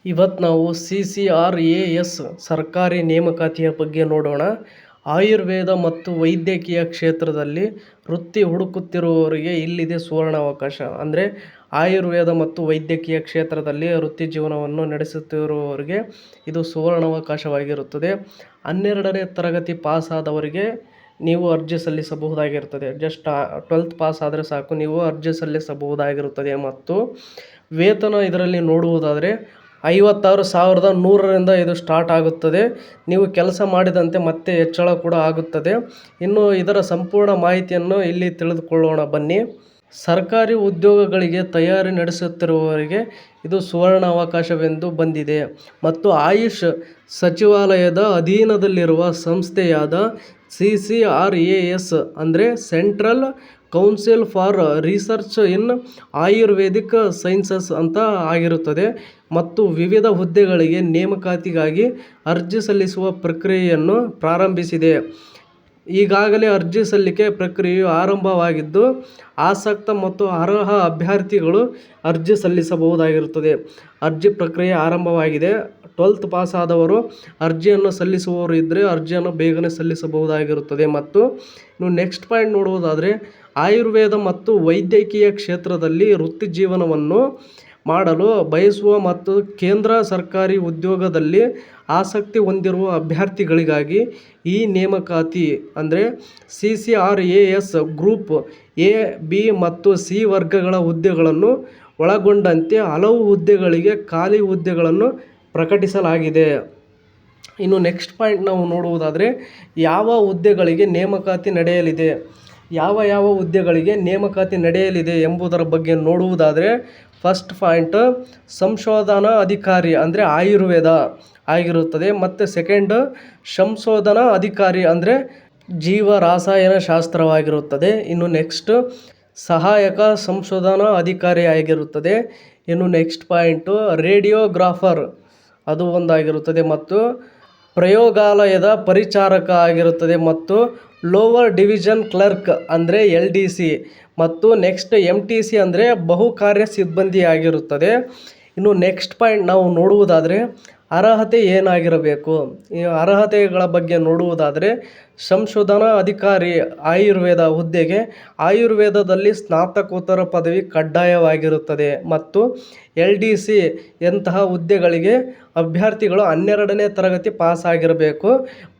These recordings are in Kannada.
ಇವತ್ತು ನಾವು CCRAS ಸರ್ಕಾರಿ ನೇಮಕಾತಿಯ ಬಗ್ಗೆ ನೋಡೋಣ. ಆಯುರ್ವೇದ ಮತ್ತು ವೈದ್ಯಕೀಯ ಕ್ಷೇತ್ರದಲ್ಲಿ ವೃತ್ತಿ ಹುಡುಕುತ್ತಿರುವವರಿಗೆ ಇಲ್ಲಿದೆ ಸುವರ್ಣಾವಕಾಶ. ಅಂದರೆ ಆಯುರ್ವೇದ ಮತ್ತು ವೈದ್ಯಕೀಯ ಕ್ಷೇತ್ರದಲ್ಲಿ ವೃತ್ತಿ ಜೀವನವನ್ನು ನಡೆಸುತ್ತಿರುವವರಿಗೆ ಇದು ಸುವರ್ಣಾವಕಾಶವಾಗಿರುತ್ತದೆ. 12ನೇ ತರಗತಿ ಪಾಸ್ ಆದವರಿಗೆ ನೀವು ಅರ್ಜಿ ಸಲ್ಲಿಸಬಹುದಾಗಿರುತ್ತದೆ. ಜಸ್ಟ್ 12th ಪಾಸ್ ಆದರೆ ಸಾಕು, ನೀವು ಅರ್ಜಿ ಸಲ್ಲಿಸಬಹುದಾಗಿರುತ್ತದೆ. ಮತ್ತು ವೇತನ ಇದರಲ್ಲಿ ನೋಡುವುದಾದರೆ 56,100ರಿಂದ ಇದು ಸ್ಟಾರ್ಟ್ ಆಗುತ್ತದೆ. ನೀವು ಕೆಲಸ ಮಾಡಿದಂತೆ ಮತ್ತೆ ಹೆಚ್ಚಳ ಕೂಡ ಆಗುತ್ತದೆ. ಇನ್ನು ಇದರ ಸಂಪೂರ್ಣ ಮಾಹಿತಿಯನ್ನು ಇಲ್ಲಿ ತಿಳಿದುಕೊಳ್ಳೋಣ ಬನ್ನಿ. ಸರ್ಕಾರಿ ಉದ್ಯೋಗಗಳಿಗೆ ತಯಾರಿ ನಡೆಸುತ್ತಿರುವವರಿಗೆ ಇದು ಸುವರ್ಣ ಅವಕಾಶವೆಂದು ಬಂದಿದೆ. ಮತ್ತು ಆಯುಷ್ ಸಚಿವಾಲಯದ ಅಧೀನದಲ್ಲಿರುವ ಸಂಸ್ಥೆಯಾದ CCRAS ಅಂದರೆ central council for research in Ayurvedic sciences ಅಂತ ಆಗಿರುತ್ತದೆ. ಮತ್ತು ವಿವಿಧ ಹುದ್ದೆಗಳಿಗೆ ನೇಮಕಾತಿಗಾಗಿ ಅರ್ಜಿ ಸಲ್ಲಿಸುವ ಪ್ರಕ್ರಿಯೆಯನ್ನು ಪ್ರಾರಂಭಿಸಿದೆ. ಈಗಾಗಲೇ ಅರ್ಜಿ ಸಲ್ಲಿಕೆ ಪ್ರಕ್ರಿಯೆಯು ಆರಂಭವಾಗಿದ್ದು, ಆಸಕ್ತ ಮತ್ತು ಅರ್ಹ ಅಭ್ಯರ್ಥಿಗಳು ಅರ್ಜಿ ಸಲ್ಲಿಸಬಹುದಾಗಿರುತ್ತದೆ. ಅರ್ಜಿ ಪ್ರಕ್ರಿಯೆ ಆರಂಭವಾಗಿದೆ. 12th ಪಾಸ್ ಆದವರು ಅರ್ಜಿಯನ್ನು ಸಲ್ಲಿಸುವವರು ಇದ್ದರೆ ಅರ್ಜಿಯನ್ನು ಬೇಗನೆ ಸಲ್ಲಿಸಬಹುದಾಗಿರುತ್ತದೆ. ಮತ್ತು ನೀವು ನೆಕ್ಸ್ಟ್ ಪಾಯಿಂಟ್ ನೋಡುವುದಾದರೆ, ಆಯುರ್ವೇದ ಮತ್ತು ವೈದ್ಯಕೀಯ ಕ್ಷೇತ್ರದಲ್ಲಿ ವೃತ್ತಿ ಜೀವನವನ್ನು ಮಾಡಲು ಬಯಸುವ ಮತ್ತು ಕೇಂದ್ರ ಸರ್ಕಾರಿ ಉದ್ಯೋಗದಲ್ಲಿ ಆಸಕ್ತಿ ಹೊಂದಿರುವ ಅಭ್ಯರ್ಥಿಗಳಿಗಾಗಿ ಈ ನೇಮಕಾತಿ ಅಂದರೆ CCRAS ಗ್ರೂಪ್ A, B ಮತ್ತು C ವರ್ಗಗಳ ಹುದ್ದೆಗಳನ್ನು ಒಳಗೊಂಡಂತೆ ಹಲವು ಹುದ್ದೆಗಳಿಗೆ ಖಾಲಿ ಹುದ್ದೆಗಳನ್ನು ಪ್ರಕಟಿಸಲಾಗಿದೆ. ಇನ್ನು ನೆಕ್ಸ್ಟ್ ಪಾಯಿಂಟ್ ನಾವು ನೋಡುವುದಾದರೆ, ಯಾವ ಹುದ್ದೆಗಳಿಗೆ ನೇಮಕಾತಿ ನಡೆಯಲಿದೆ, ಯಾವ ಹುದ್ದೆಗಳಿಗೆ ನೇಮಕಾತಿ ನಡೆಯಲಿದೆ ಎಂಬುದರ ಬಗ್ಗೆ ನೋಡುವುದಾದರೆ, ಫಸ್ಟ್ ಪಾಯಿಂಟ್ ಸಂಶೋಧನಾ ಅಧಿಕಾರಿ ಅಂದರೆ ಆಯುರ್ವೇದ ಆಗಿರುತ್ತದೆ. ಮತ್ತು ಸೆಕೆಂಡ್ ಸಂಶೋಧನಾ ಅಧಿಕಾರಿ ಅಂದರೆ ಜೀವರಾಸಾಯನ ಶಾಸ್ತ್ರವಾಗಿರುತ್ತದೆ. ಇನ್ನು ನೆಕ್ಸ್ಟ್ ಸಹಾಯಕ ಸಂಶೋಧನಾ ಅಧಿಕಾರಿ ಆಗಿರುತ್ತದೆ. ಇನ್ನು ನೆಕ್ಸ್ಟ್ ಪಾಯಿಂಟು ರೇಡಿಯೋಗ್ರಾಫರ್ ಅದು ಒಂದಾಗಿರುತ್ತದೆ. ಮತ್ತು ಪ್ರಯೋಗಾಲಯದ ಪರಿಚಾರಕ ಆಗಿರುತ್ತದೆ. ಮತ್ತು ಲೋವರ್ ಡಿವಿಷನ್ ಕ್ಲರ್ಕ್ ಅಂದರೆ LDC. ಮತ್ತು ನೆಕ್ಸ್ಟ್ MTC ಅಂದರೆ ಬಹುಕಾರ್ಯ ಸಿಬ್ಬಂದಿ ಆಗಿರುತ್ತದೆ. ಇನ್ನು ನೆಕ್ಸ್ಟ್ ಪಾಯಿಂಟ್ ನಾವು ನೋಡುವುದಾದರೆ, ಅರ್ಹತೆ ಏನಾಗಿರಬೇಕು, ಈ ಅರ್ಹತೆಗಳ ಬಗ್ಗೆ ನೋಡುವುದಾದರೆ, ಸಂಶೋಧನಾ ಅಧಿಕಾರಿ ಆಯುರ್ವೇದ ಹುದ್ದೆಗೆ ಆಯುರ್ವೇದದಲ್ಲಿ ಸ್ನಾತಕೋತ್ತರ ಪದವಿ ಕಡ್ಡಾಯವಾಗಿರುತ್ತದೆ. ಮತ್ತು LDC ಎಂತಹ ಹುದ್ದೆಗಳಿಗೆ ಅಭ್ಯರ್ಥಿಗಳು 12ನೇ ತರಗತಿ ಪಾಸ್ ಆಗಿರಬೇಕು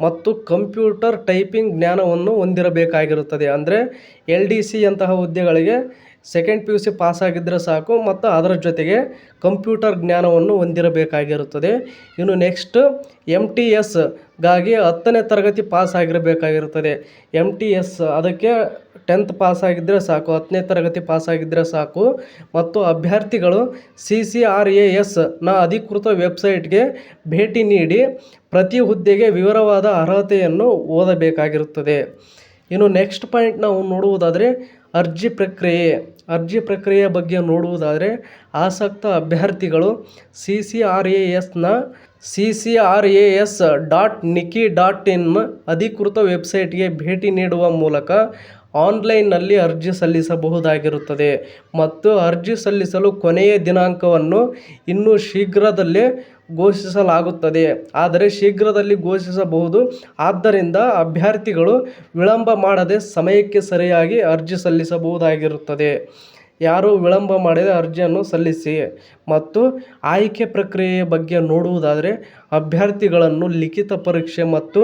ಮತ್ತು ಕಂಪ್ಯೂಟರ್ ಟೈಪಿಂಗ್ ಜ್ಞಾನವನ್ನು ಹೊಂದಿರಬೇಕಾಗಿರುತ್ತದೆ. ಅಂದರೆ LDC ಎಂತಹ ಹುದ್ದೆಗಳಿಗೆ 2nd PUC ಪಾಸ್ ಆಗಿದ್ದರೆ ಸಾಕು ಮತ್ತು ಅದರ ಜೊತೆಗೆ ಕಂಪ್ಯೂಟರ್ ಜ್ಞಾನವನ್ನು ಹೊಂದಿರಬೇಕಾಗಿರುತ್ತದೆ. ಇನ್ನು ನೆಕ್ಸ್ಟ್ MTS ಗಾಗಿ 10ನೇ ತರಗತಿ ಪಾಸ್ ಆಗಿರಬೇಕಾಗಿರುತ್ತದೆ. MTS ಅದಕ್ಕೆ 10th ಪಾಸ್ ಆಗಿದ್ದರೆ ಸಾಕು, 10ನೇ ತರಗತಿ ಪಾಸ್ ಆಗಿದ್ದರೆ ಸಾಕು. ಮತ್ತು ಅಭ್ಯರ್ಥಿಗಳು CCRASನ ಅಧಿಕೃತ ವೆಬ್ಸೈಟ್ಗೆ ಭೇಟಿ ನೀಡಿ ಪ್ರತಿ ಹುದ್ದೆಗೆ ವಿವರವಾದ ಅರ್ಹತೆಯನ್ನು ಓದಬೇಕಾಗಿರುತ್ತದೆ. ಇನ್ನು ನೆಕ್ಸ್ಟ್ ಪಾಯಿಂಟ್ ನಾವು ನೋಡುವುದಾದರೆ, ಅರ್ಜಿ ಪ್ರಕ್ರಿಯೆಯ ಬಗ್ಗೆ ನೋಡುವುದಾದರೆ, ಆಸಕ್ತ ಅಭ್ಯರ್ಥಿಗಳು CCRASನ CCRAS.niki.in ಅಧಿಕೃತ ವೆಬ್ಸೈಟ್ಗೆ ಭೇಟಿ ನೀಡುವ ಮೂಲಕ ಆನ್ಲೈನ್ನಲ್ಲಿ ಅರ್ಜಿ ಸಲ್ಲಿಸಬಹುದಾಗಿರುತ್ತದೆ. ಮತ್ತು ಅರ್ಜಿ ಸಲ್ಲಿಸಲು ಕೊನೆಯ ದಿನಾಂಕವನ್ನು ಇನ್ನೂ ಶೀಘ್ರದಲ್ಲೇ ಘೋಷಿಸಲಾಗುತ್ತದೆ. ಆದರೆ ಶೀಘ್ರದಲ್ಲಿ ಘೋಷಿಸಬಹುದು. ಆದ್ದರಿಂದ ಅಭ್ಯರ್ಥಿಗಳು ವಿಳಂಬ ಮಾಡದೆ ಸಮಯಕ್ಕೆ ಸರಿಯಾಗಿ ಅರ್ಜಿ ಸಲ್ಲಿಸಬಹುದಾಗಿರುತ್ತದೆ. ಯಾರು ವಿಳಂಬ ಮಾಡದೆ ಅರ್ಜಿಯನ್ನು ಸಲ್ಲಿಸಿ. ಮತ್ತು ಆಯ್ಕೆ ಪ್ರಕ್ರಿಯೆಯ ಬಗ್ಗೆ ನೋಡುವುದಾದರೆ, ಅಭ್ಯರ್ಥಿಗಳನ್ನು ಲಿಖಿತ ಪರೀಕ್ಷೆ ಮತ್ತು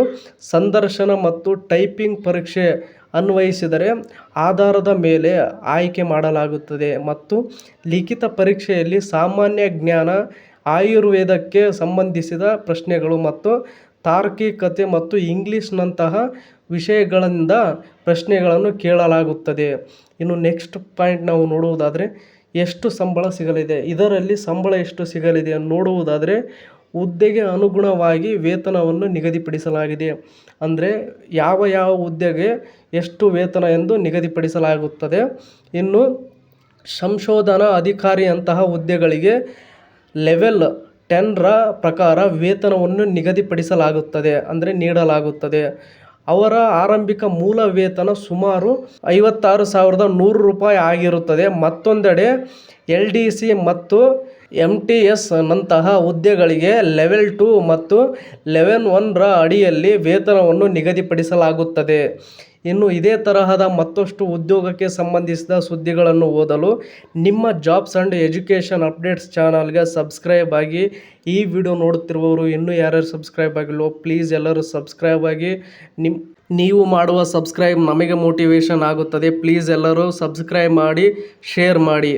ಸಂದರ್ಶನ ಮತ್ತು ಟೈಪಿಂಗ್ ಪರೀಕ್ಷೆ ಅನ್ವಯಿಸಿದರೆ ಆಧಾರದ ಮೇಲೆ ಆಯ್ಕೆ ಮಾಡಲಾಗುತ್ತದೆ. ಮತ್ತು ಲಿಖಿತ ಪರೀಕ್ಷೆಯಲ್ಲಿ ಸಾಮಾನ್ಯ ಜ್ಞಾನ, ಆಯುರ್ವೇದಕ್ಕೆ ಸಂಬಂಧಿಸಿದ ಪ್ರಶ್ನೆಗಳು ಮತ್ತು ತಾರ್ಕಿಕತೆ ಮತ್ತು ಇಂಗ್ಲಿಷ್ನಂತಹ ವಿಷಯಗಳಿಂದ ಪ್ರಶ್ನೆಗಳನ್ನು ಕೇಳಲಾಗುತ್ತದೆ. ಇನ್ನು ನೆಕ್ಸ್ಟ್ ಪಾಯಿಂಟ್ ನಾವು ನೋಡುವುದಾದರೆ, ಎಷ್ಟು ಸಂಬಳ ಸಿಗಲಿದೆ. ಇದರಲ್ಲಿ ಸಂಬಳ ಎಷ್ಟು ಸಿಗಲಿದೆ ನೋಡುವುದಾದರೆ ಹುದ್ದೆಗೆ ಅನುಗುಣವಾಗಿ ವೇತನವನ್ನು ನಿಗದಿಪಡಿಸಲಾಗಿದೆ. ಅಂದರೆ ಯಾವ ಯಾವ ಹುದ್ದೆಗೆ ಎಷ್ಟು ವೇತನ ಎಂದು ನಿಗದಿಪಡಿಸಲಾಗುತ್ತದೆ. ಇನ್ನು ಸಂಶೋಧನಾ ಅಧಿಕಾರಿಯಂತಹ ಹುದ್ದೆಗಳಿಗೆ ಲೆವೆಲ್ 10ರ ಪ್ರಕಾರ ವೇತನವನ್ನು ನಿಗದಿಪಡಿಸಲಾಗುತ್ತದೆ, ಅಂದರೆ ನೀಡಲಾಗುತ್ತದೆ. ಅವರ ಆರಂಭಿಕ ಮೂಲ ವೇತನ ಸುಮಾರು 56,100 ರೂಪಾಯಿ ಆಗಿರುತ್ತದೆ. ಮತ್ತೊಂದೆಡೆ LDC ಮತ್ತು MTS ನಂತಹ ಹುದ್ದೆಗಳಿಗೆ ಲೆವೆಲ್ 2 ಮತ್ತು ಲೆವೆಲ್ 1ರ ಅಡಿಯಲ್ಲಿ ವೇತನವನ್ನು ನಿಗದಿಪಡಿಸಲಾಗುತ್ತದೆ. ಇನ್ನು ಇದೇ ತರಹದ ಮತ್ತಷ್ಟು ಉದ್ಯೋಗಕ್ಕೆ ಸಂಬಂಧಿಸಿದ ಸುದ್ದಿಗಳನ್ನು ಓದಲು ನಿಮ್ಮ ಜಾಬ್ಸ್ ಆ್ಯಂಡ್ ಎಜುಕೇಷನ್ ಅಪ್ಡೇಟ್ಸ್ ಚಾನಲ್ಗೆ ಸಬ್ಸ್ಕ್ರೈಬ್ ಆಗಿ. ಈ ವಿಡಿಯೋ ನೋಡುತ್ತಿರುವವರು ಇನ್ನೂ ಯಾರ್ಯಾರು ಸಬ್ಸ್ಕ್ರೈಬ್ ಆಗಿಲ್ವೋ ಪ್ಲೀಸ್ ಎಲ್ಲರೂ ಸಬ್ಸ್ಕ್ರೈಬ್ ಆಗಿ. ನೀವು ಮಾಡುವ ಸಬ್ಸ್ಕ್ರೈಬ್ ನಮಗೆ ಮೋಟಿವೇಶನ್ ಆಗುತ್ತದೆ. ಪ್ಲೀಸ್ ಎಲ್ಲರೂ ಸಬ್ಸ್ಕ್ರೈಬ್ ಮಾಡಿ, ಶೇರ್ ಮಾಡಿ.